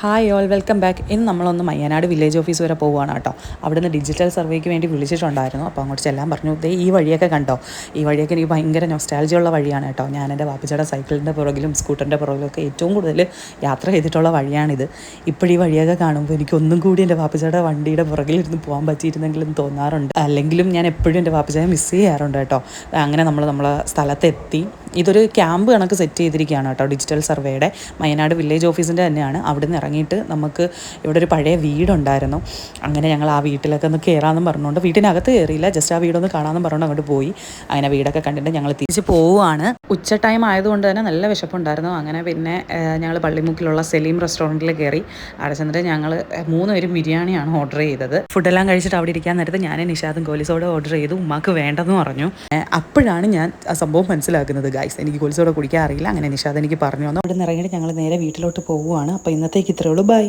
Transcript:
Hi all welcome back. ഇന്ന് നമ്മളൊന്ന് Mayyanad village office വരെ പോവുകയാണ് കേട്ടോ. അവിടുന്ന് ഡിജിറ്റൽ സർവേക്ക് വേണ്ടി വിളിച്ചിട്ടുണ്ടായിരുന്നു. അപ്പോൾ അങ്ങോട്ട് ചെല്ലാൻ പറഞ്ഞു. ദേ ഈ വഴിയൊക്കെ കണ്ടോ, ഈ വഴിയൊക്കെ എനിക്ക് ഭയങ്കര നൊസ്റ്റാൾജിയുള്ള വഴിയാണ് കേട്ടോ. ഞാൻ എൻ്റെ വാപ്പച്ചയുടെ സൈക്കിളിൻ്റെ പുറകിലും സ്കൂട്ടറിൻ്റെ പുറകിലൊക്കെ ഏറ്റവും കൂടുതൽ യാത്ര ചെയ്തിട്ടുള്ള വഴിയാണിത്. ഇപ്പോഴീ വഴിയൊക്കെ കാണുമ്പോൾ എനിക്കൊന്നും കൂടി എൻ്റെ വാപ്പച്ചയുടെ വണ്ടിയുടെ പുറകിലിരുന്ന് പോകാൻ പറ്റിയിരുന്നെങ്കിലും തോന്നാറുണ്ട്. അല്ലെങ്കിലും ഞാൻ എപ്പോഴും എൻ്റെ വാപ്പച്ചയെ മിസ് ചെയ്യാറുണ്ട് കേട്ടോ. അങ്ങനെ നമ്മളെ സ്ഥലത്തെത്തി. ഇതൊരു ക്യാമ്പ് കണക്ക് സെറ്റ് ചെയ്തിരിക്കുകയാണ് കേട്ടോ, ഡിജിറ്റൽ സർവേയുടെ. മയ്യനാട് വില്ലേജ് ഓഫീസിൻ്റെ തന്നെയാണ്. അവിടെ നിന്ന് ഇറങ്ങിയിട്ട് നമുക്ക് ഇവിടെ ഒരു പഴയ വീടുണ്ടായിരുന്നു. അങ്ങനെ ഞങ്ങൾ ആ വീട്ടിലൊക്കെ ഒന്ന് കയറാമെന്നും പറഞ്ഞുകൊണ്ട്, വീട്ടിനകത്ത് കയറിയില്ല, ജസ്റ്റ് ആ വീടൊന്ന് കാണാമെന്നും പറഞ്ഞുകൊണ്ട് അങ്ങോട്ട് പോയി. അങ്ങനെ വീടൊക്കെ കണ്ടിട്ട് ഞങ്ങൾ തിരിച്ച് പോവുകയാണ്. ഉച്ച ടൈം ആയതുകൊണ്ട് തന്നെ നല്ല വിശപ്പുണ്ടായിരുന്നു. അങ്ങനെ പിന്നെ ഞങ്ങൾ പള്ളിമുക്കിലുള്ള സലീം റെസ്റ്റോറൻറ്റിൽ കയറി. അവിടെ ചെന്നിട്ട് ഞങ്ങൾ 3 പേരും ബിരിയാണിയാണ് ഓർഡർ ചെയ്തത്. ഫുഡെല്ലാം കഴിച്ചിട്ട് അവിടെ ഇരിക്കാൻ നേരത്ത് ഞാൻ നിഷാദും കോലിസോടെ ഓർഡർ ചെയ്തു. ഉമ്മാക്ക് വേണ്ടെന്ന് പറഞ്ഞു. അപ്പോഴാണ് ഞാൻ ആ സംഭവം മനസ്സിലാക്കുന്നത്. ഗൈസ്, എനിക്ക് കോലിസോടെ കുടിക്കാൻ അറിയില്ല. അങ്ങനെ നിഷാദ് എനിക്ക് പറഞ്ഞു തന്നു. അവിടെ നിന്ന് ഇറങ്ങിയിട്ട് ഞങ്ങൾ നേരെ വീട്ടിലോട്ട് പോവുകയാണ്. അപ്പോൾ ഇന്നത്തേക്ക് ഇത്രയേ ഉള്ളൂ. ബൈ.